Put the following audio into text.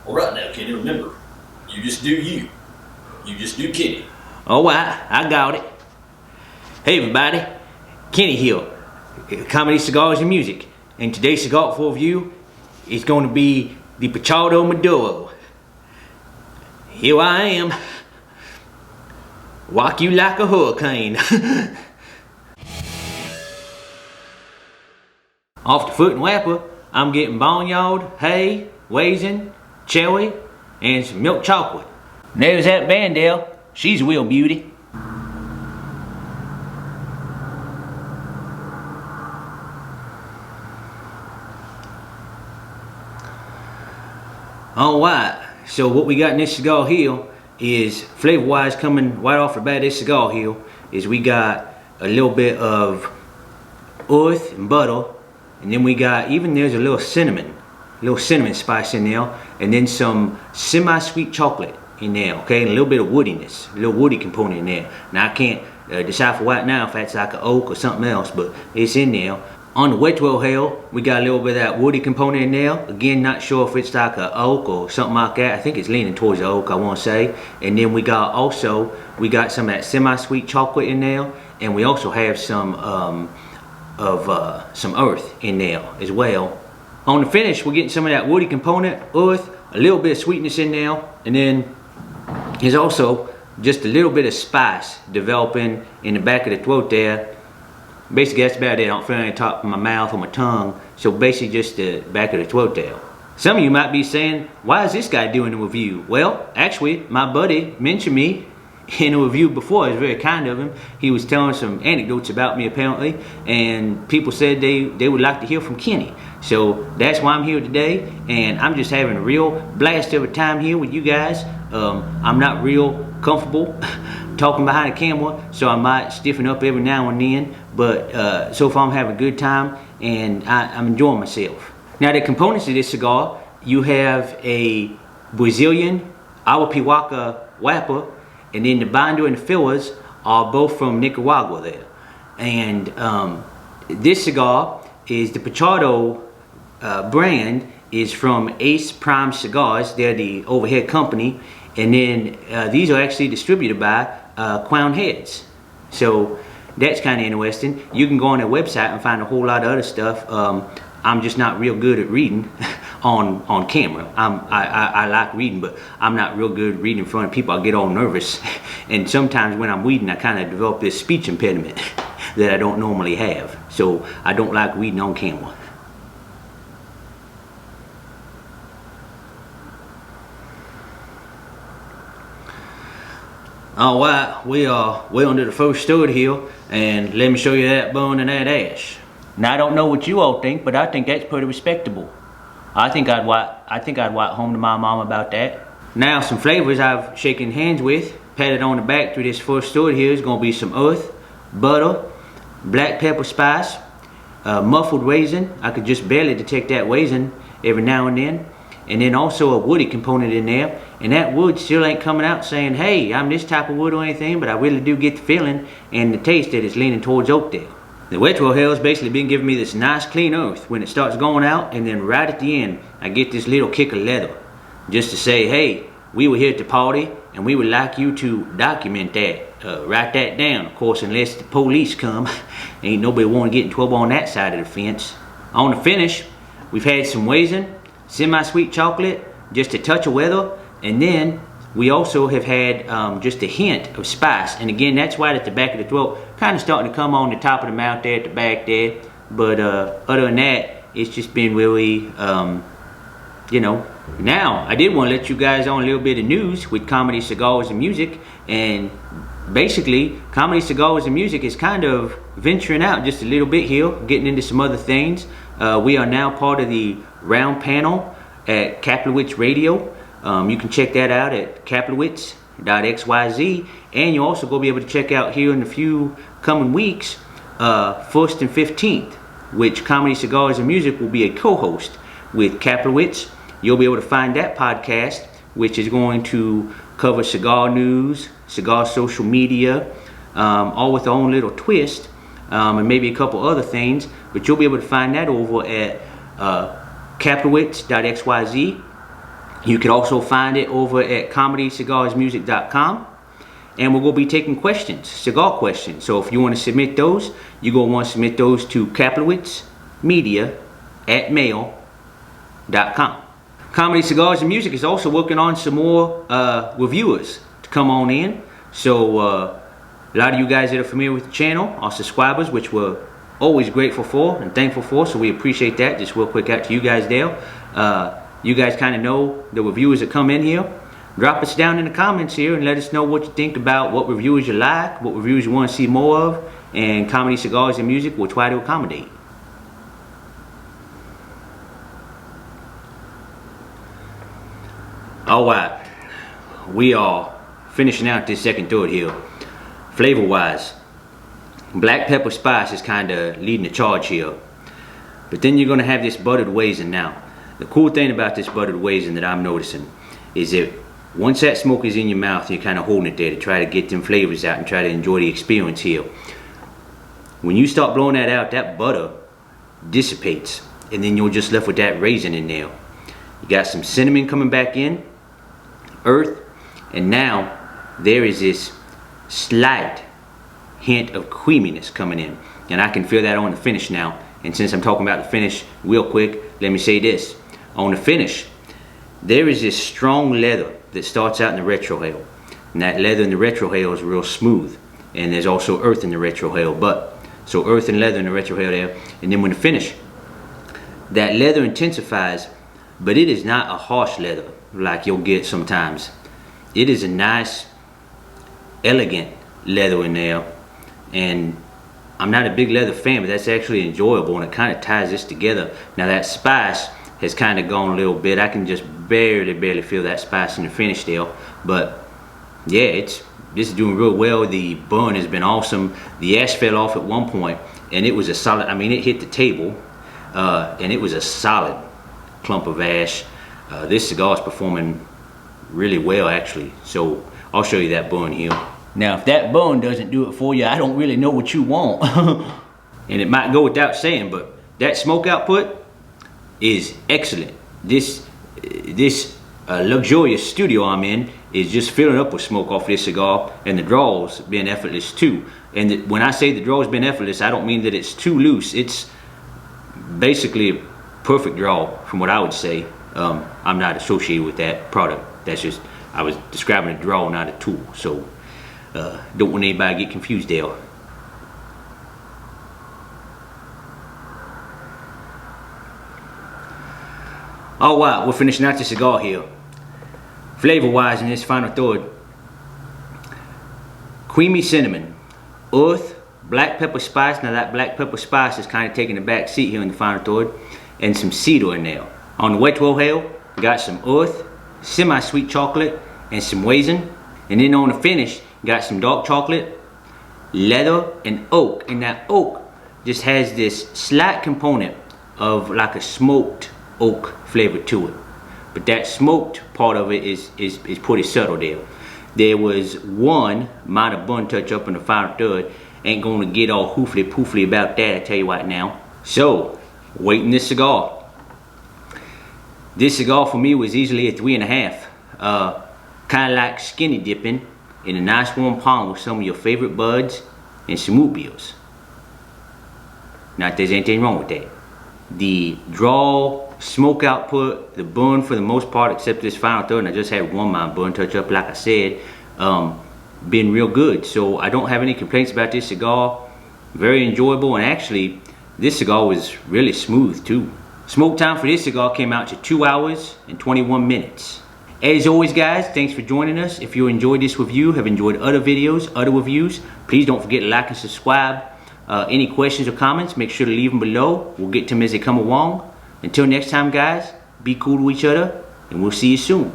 All right now, Kenny, remember, you just do you. You just do Kenny. Oh, I got it. Hey everybody, Kenny here, Comedy Cigars and Music. And today's cigar for review is going to be the Pichado Maduro. Here I am. Walk you like a hurricane. Off the foot and wrapper, I'm getting barnyard, hay, raisin, cherry, and some milk chocolate. There's that Vandale. She's a real beauty. Alright, so what we got in this cigar here is, flavor wise, coming right off the bat of this cigar here, is we got a little bit of earth and butter, and then we got, even there's a little cinnamon spice in there, and then some semi-sweet chocolate in there, okay, and a little bit of woodiness, a little woody component in there. Now I can't decipher right now if that's like an oak or something else, but it's in there. On the wet roll hail, we got a little bit of that woody component in there. Again, not sure if it's like an oak or something like that. I think it's leaning towards the oak, I want to say. And then we got some of that semi-sweet chocolate in there, and we also have some earth in there as well. On the finish, we're getting some of that woody component, earth, a little bit of sweetness in there, and then there's also just a little bit of spice developing in the back of the throat there. Basically, that's about it. I don't feel any top of my mouth or my tongue. So basically just the back of the throat there. Some of you might be saying, why is this guy doing a review? Well, actually, my buddy mentioned me in a review before. It was very kind of him. He was telling some anecdotes about me apparently, and people said they would like to hear from Kenny. So that's why I'm here today, and I'm just having a real blast of a time here with you guys. I'm not real comfortable talking behind the camera, so I might stiffen up every now and then, but so far I'm having a good time, and I'm enjoying myself. Now, the components of this cigar, you have a Brazilian Arapihuaca wrapper, and then the binder and the fillers are both from Nicaragua there. And this cigar is the Pichado brand, is from Ace Prime Cigars. They're the overhead company, and then these are actually distributed by Crown Heads. So that's kind of interesting. You can go on their website and find a whole lot of other stuff. I'm just not real good at reading on camera. I like reading, but I'm not real good at reading in front of people. I get all nervous, and sometimes when I'm reading, I kind of develop this speech impediment that I don't normally have. So I don't like reading on camera. Alright, we're under the first stud here, and let me show you that bun and that ash. Now, I don't know what you all think, but I think that's pretty respectable. I think I'd write home to my mom about that. Now, some flavors I've shaken hands with, patted on the back through this first stud here, is going to be some earth, butter, black pepper spice, muffled raisin. I could just barely detect that raisin every now and then also a woody component in there. And that wood still ain't coming out saying, hey, I'm this type of wood or anything, but I really do get the feeling and the taste that it's leaning towards Oakdale. The wet roll hail's basically been giving me this nice clean earth when it starts going out, and then right at the end, I get this little kick of leather. Just to say, hey, we were here at the party, and we would like you to document that. Write that down, of course, unless the police come. Ain't nobody want to get in trouble on that side of the fence. On the finish, we've had some raisin, semi-sweet chocolate, just a touch of weather, and then we also have had just a hint of spice. And again, that's right at the back of the throat, kind of starting to come on the top of the mouth there at the back there. But other than that, it's just been really, you know. Now, I did want to let you guys on a little bit of news with Comedy Cigars and Music. And basically, Comedy Cigars and Music is kind of venturing out just a little bit here, getting into some other things. We are now part of the round panel at Kaplowitz Radio. You can check that out at kaplowitz.xyz, and you're also going to be able to check out here in a few coming weeks, 1st and 15th, which Comedy Cigars and Music will be a co-host with Kaplowitz. You'll be able to find that podcast, which is going to cover cigar news, cigar social media, all with their own little twist, and maybe a couple other things, but you'll be able to find that over at kaplowitz.xyz. You can also find it over at comedycigarsmusic.com. And we're going to be taking questions, cigar questions. So if you want to submit those, you're going to want to submit those to kaplowitz@mail.com. Comedy Cigars and Music is also working on some more reviewers to come on in. So a lot of you guys that are familiar with the channel are subscribers, which we're always grateful for and thankful for. So we appreciate that. Just real quick out to you guys there. You guys kind of know the reviewers that come in here. Drop us down in the comments here and let us know what you think about what reviewers you like, what reviewers you want to see more of, and Comedy Cigars and Music will try to accommodate. Alright, we are finishing out this second third here. Flavor wise, black pepper spice is kind of leading the charge here. But then you're going to have this buttered raisin now. The cool thing about this buttered raisin that I'm noticing is that once that smoke is in your mouth, you're kind of holding it there to try to get them flavors out and try to enjoy the experience here. When you start blowing that out, that butter dissipates, and then you're just left with that raisin in there. You got some cinnamon coming back in, earth, and now there is this slight hint of creaminess coming in, and I can feel that on the finish now. And since I'm talking about the finish real quick, let me say this. On the finish, there is this strong leather that starts out in the retrohale, and that leather in the retrohale is real smooth, and there's also earth in the retrohale, but so earth and leather in the retrohale there. And then when the finish, that leather intensifies, but it is not a harsh leather like you'll get sometimes. It is a nice, elegant leather in there, and I'm not a big leather fan, but that's actually enjoyable, and it kind of ties this together. Now that spice has kind of gone a little bit. I can just barely feel that spice in the finish there, but yeah, this is doing real well. The burn has been awesome. The ash fell off at one point, and it was a solid, I mean, it hit the table, and it was a solid clump of ash. This cigar is performing really well actually, so I'll show you that burn here. Now if that burn doesn't do it for you, I don't really know what you want. And it might go without saying, but that smoke output is excellent. This luxurious studio I'm in is just filling up with smoke off this cigar, and the draw's been effortless too. And when I say the draw's been effortless, I don't mean that it's too loose. It's basically a perfect draw from what I would say. I'm not associated with that product. That's just, I was describing a draw, not a tool. So don't want anybody to get confused there. Alright, we're finishing out the cigar here. Flavor wise in this final third, creamy cinnamon, earth, black pepper spice. Now that black pepper spice is kind of taking the back seat here in the final third, and some cedar in there. On the retrohale, got some earth, semi-sweet chocolate, and some raisin. And then on the finish, got some dark chocolate, leather, and oak. And that oak just has this slight component of like a smoked oak flavor to it, but that smoked part of it is pretty subtle there. There was one minor burn touch up in the final third. Ain't gonna get all hoofly poofly about that, I tell you right now. So waiting this cigar. This cigar for me was easily a 3.5. Kind of like skinny dipping in a nice warm pond with some of your favorite buds and some root beers. Not that there's anything wrong with that. The draw, smoke output, the burn for the most part, except this final third, and I just had one minor burn touch up, like I said, been real good. So I don't have any complaints about this cigar. Very enjoyable, and actually this cigar was really smooth too. Smoke time for this cigar came out to 2 hours and 21 minutes. As always guys, thanks for joining us. If you enjoyed this review, have enjoyed other videos, other reviews, please don't forget to like and subscribe. Any questions or comments, make sure to leave them below. We'll get to them as they come along. Until next time guys, be cool to each other, and we'll see you soon.